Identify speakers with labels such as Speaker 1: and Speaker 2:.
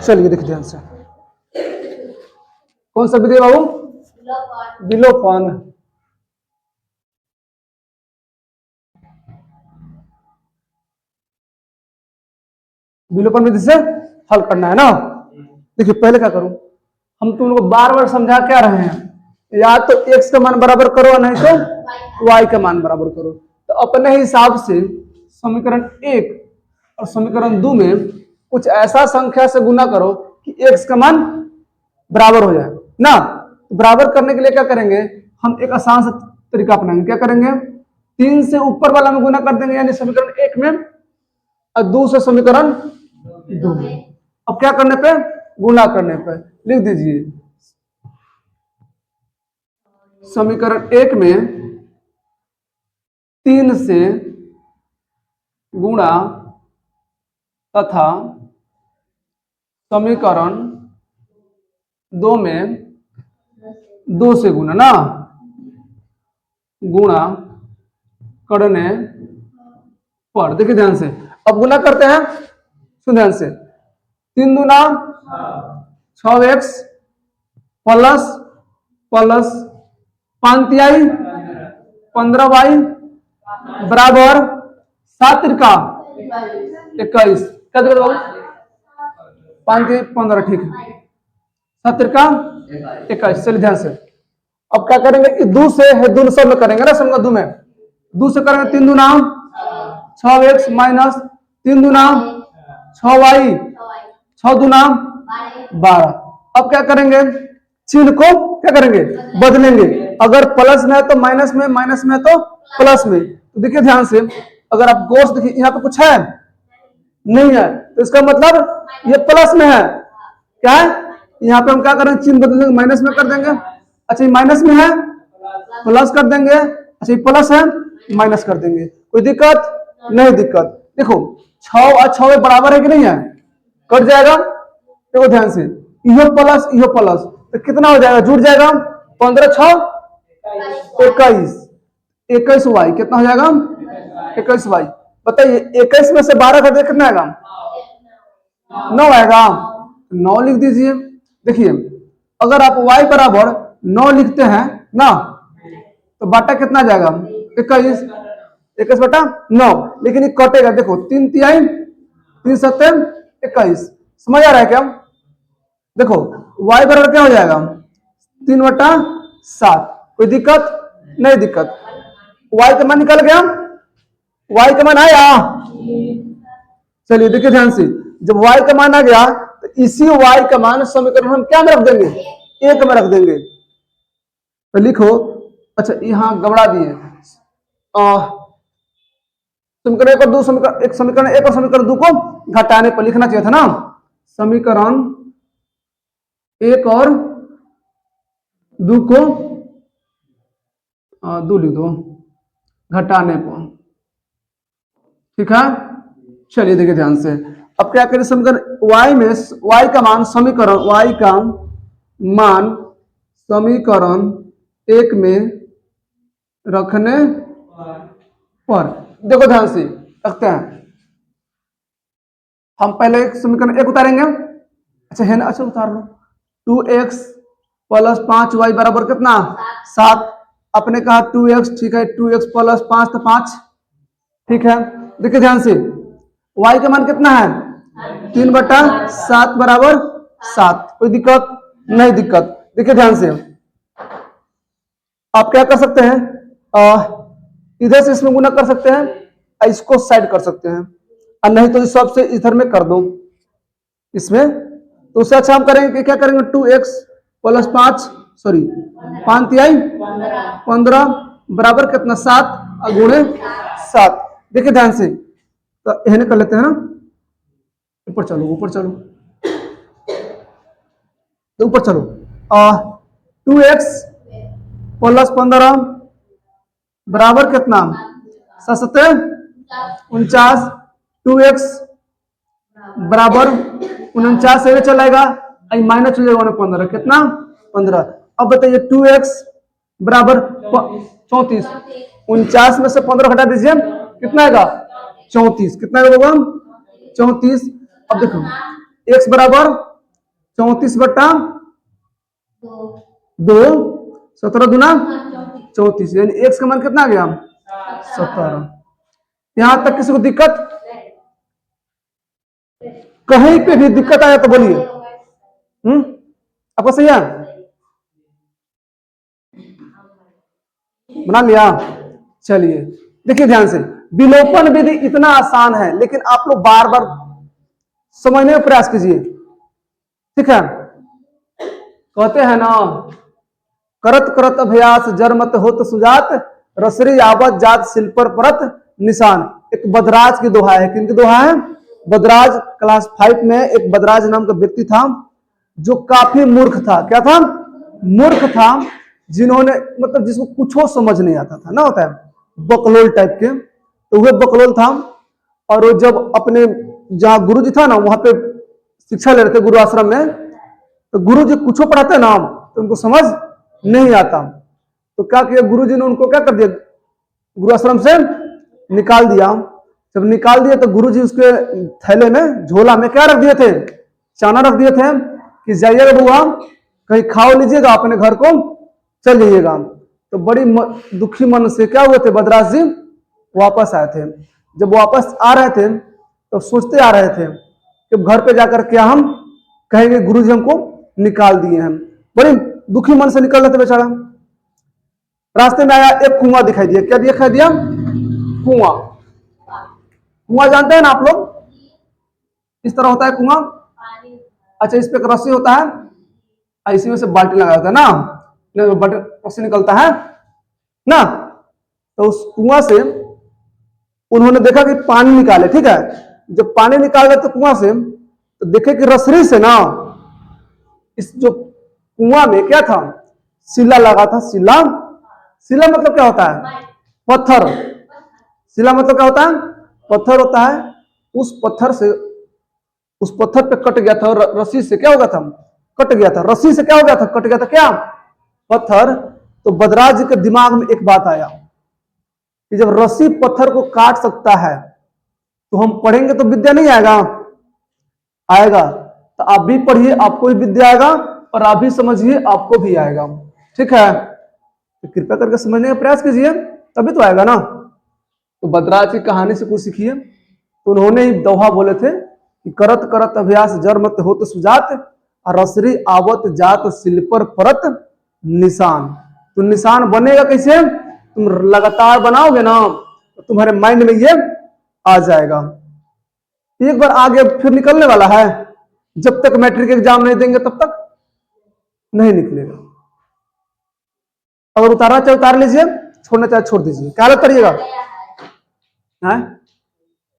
Speaker 1: चलिए देखिए ध्यान से, कौन सा विधि है बाबू? विलोपन। विलोपन विधि से हल करना है ना। देखिए पहले क्या करूं, हम तुम लोग बार बार समझा क्या रहे हैं, या तो x का मान बराबर करो, नहीं तो y का मान बराबर करो। तो अपने हिसाब से समीकरण 1 और समीकरण 2 में कुछ ऐसा संख्या से गुना करो कि x का मान बराबर हो जाए ना। तो बराबर करने के लिए क्या करेंगे, हम एक आसान सा तरीका अपनाएंगे। क्या करेंगे, 3 से ऊपर वाला में गुना कर देंगे, यानी समीकरण 1 में, और 2 से समीकरण 2 में। अब क्या करने पे, गुना करने पे लिख दीजिए समीकरण 1 में 3 से गुणा तथा समीकरण 2 में 2 से गुणा ना, गुणा करने पर। देखिए ध्यान से, अब गुणा करते हैं, सुन ध्यान से। 3 दूना 6x प्लस प्लस 5 तिहाई 15y बराबर 7 त्रिका 21। क्या दिक्कत बाबू? 5 तिहाई 15, ठीक है, 7 त्रिका 21। चलिए ध्यान से, अब क्या करेंगे कि 2 से है, 2 सब में करेंगे ना, समझ 2 में 2 से करेंगे। 3 दूना 6x माइनस 3 दूना 6y 6 दूना 12। अब क्या करेंगे, चिन्ह को क्या करेंगे, बदलेंगे। अगर प्लस में है तो माइनस में, माइनस में है तो प्लस में। तो देखिए ध्यान से, अगर आप गोश्त देखिए, यहाँ पे कुछ है नहीं है, तो इसका मतलब ये प्लस में है। क्या है, यहाँ पे हम क्या करेंगे, चिन्ह बदल देंगे, माइनस में कर देंगे। अच्छा ये माइनस में है, प्लस कर देंगे। अच्छा ये प्लस है, माइनस कर देंगे। कोई दिक्कत नहीं? दिक्कत देखो, 6 और 6 में बराबर है कि नहीं है, कट जाएगा। देखो ध्यान से, इहो प्लस इहो प्लस, तो कितना हो जाएगा, जुड़ जाएगा। 15 6 21, 21y कितना हो जाएगा, 21y। बताइए 21 में से 12 कर दे कितना आएगा, 9 आएगा। 9 लिख दीजिए। देखिए अगर आप y बराबर 9 लिखते हैं ना, तो बाटा कितना जाएगा, 21, 21 बटा 9। लेकिन ये कटेगा, देखो 3 तिहाई 3 सत्ते 21। समझ आ रहा है क्या? देखो y बराबर क्या हो जाएगा, 3 बटा 7। कोई दिक्कत नहीं? दिक्कत। y का मान निकल गया, y का मान आया। चलिए देखिए ध्यान से, जब y का मान आ गया तो इसी y का मान समीकरण हम क्या में रख देंगे, 1 में रख देंगे। तो लिखो, अच्छा यहाँ गबड़ा दिए, समीकरण 1 और 2, समीकरण 1 और समीकरण 2 को घटाने पर लिखना चाहिए था ना। समीकरण 1 और 2 को 2 लिख दो घटाने पर, ठीक है। चलिए देखिए ध्यान से, अब क्या करें, समीकरण y में y का मान, समीकरण y का मान समीकरण 1 में रखने पर। देखो ध्यान से रखते हैं, हम पहले समीकरण 1 उतारेंगे। अच्छा है ना, अच्छा उतार लो। 2x प्लस 5y बराबर कितना, 7। अपने कहा 2x, ठीक है, 2x प्लस 5 तो 5, ठीक है। देखिए ध्यान से, y का मान कितना है, 3 बटा 7 बराबर 7। कोई दिक्कत नहीं? दिक्कत। देखिए ध्यान से, आप क्या कर सकते हैं, इधर से इसमें गुना कर सकते हैं, इसको साइड कर सकते हैं, और नहीं तो इस सबसे इधर में कर दो इसमें। तो उससे अच्छा हम करेंगे कि क्या करेंगे, 2x प्लस 5 सॉरी 5 तिहाई 15 बराबर कितना, 7 और गुणे 7। देखिए ध्यान से, तो यह कर लेते हैं ना, ऊपर चलो, ऊपर चलो, तो ऊपर चलो। 2x प्लस 15 बराबर कितना, 7 49। 2x बराबर 49 से चलेगा, माइनस चल जाएगा 15, कितना 15। अब बताइए 2x बराबर 34, 49 में से 15 हटा दीजिए, कितना आएगा, 34। कितना होगा, 34। अब देखो x बराबर 34/2, 17 दूना 34, यानी x का मान कितना आ गया? 17। यहां तक किसी को दिक्कत? कहीं पे भी दिक्कत आया तो बोलिए। आपको सही है? बना लिया? चलिए देखिए ध्यान से, विलोपन विधि इतना आसान है, लेकिन आप लोग बार बार समझने का प्रयास कीजिए, ठीक है? कहते हैं ना, करत करत अभ्यास जरमत होत सुजात, रसरी आवत जात शिल्प पर परत निशान। एक बदराज की दोहा है। किनकी दोहा है? बदराज। क्लास 5 में एक बदराज नाम का व्यक्ति था जो काफी मूर्ख था। क्या था? मूर्ख था, जिन्होंने मतलब जिसको कुछ समझ नहीं आता था ना, होता है बकलोल टाइप के, तो वह बकलोल था। और वो जब अपने जहाँ गुरु जी था ना, वहां पे शिक्षा ले रहे थे गुरु आश्रम में, तो गुरु जी कुछ पढ़ाते ना तो उनको समझ नहीं आता। तो क्या किया गुरु जी ने? उनको क्या कर दिया? गुरु आश्रम से निकाल दिया। जब निकाल दिया तो गुरु जी उसके थैले में, झोला में क्या रख दिए थे? चाना रख दिए थे कि जाइएगा बुआ, कहीं खाओ लीजिएगा, अपने घर को चल जाइएगा। तो बड़ी दुखी मन से क्या हुए थे बदराज जी? वापस आए थे। जब वापस आ रहे थे तो सोचते आ रहे थे कि घर पे जाकर क्या हम कहेंगे, गुरु जी हमको निकाल दिए हैं। बड़ी दुखी मन से निकल रहे थे बेचारा। रास्ते में आया, एक कुआं दिखाई दिया। क्या दिखाई दिया? कुआं। कुआं जानते हैं ना आप लोग? इस तरह होता है कुआं। अच्छा, इस पे रस्सी होता है, इसी में से बाल्टी लगा होता है ना, रस्सी निकलता है ना। तो उस कुआं से उन्होंने देखा कि पानी निकाले, ठीक है? जब पानी निकाल रहे थे कुआं से, तो देखे कि रसरी से ना इस जो कुआं में क्या था? सिला लगा था। सिला, सिला मतलब क्या होता है? पत्थर। सिला मतलब क्या होता है? पत्थर होता है। उस पत्थर से, उस पत्थर पे कट गया था, और रस्सी से क्या हो गया था? कट गया था। रस्सी से क्या हो गया था? कट गया था क्या? पत्थर। तो बदराज जी के दिमाग में एक बात आया कि जब रस्सी पत्थर को काट सकता है तो हम पढ़ेंगे तो विद्या नहीं आएगा? आएगा। तो आप भी पढ़िए, आपको भी विद्या आएगा, और आप भी समझिए, आपको भी आएगा। ठीक है? तो कृपया करके समझने का प्रयास कीजिए, तभी तो आएगा ना। तो बदराज की कहानी से कुछ सीखिए। तो उन्होंने ही दोहा बोले थे कि करत करत अभ्यास जरमत होत सुजात, रसरी आवत जात शिल पर परत निशान। तो निशान बनेगा कैसे? तुम लगातार बनाओगे ना तो तुम्हारे माइंड में ये आ जाएगा। एक बार आगे फिर निकलने वाला है। जब तक मैट्रिक एग्जाम नहीं देंगे तब तक नहीं निकलेगा। अगर उतारना चाहे उतार लीजिए, छोड़ना चाहे छोड़ दीजिए। क्या करिएगा?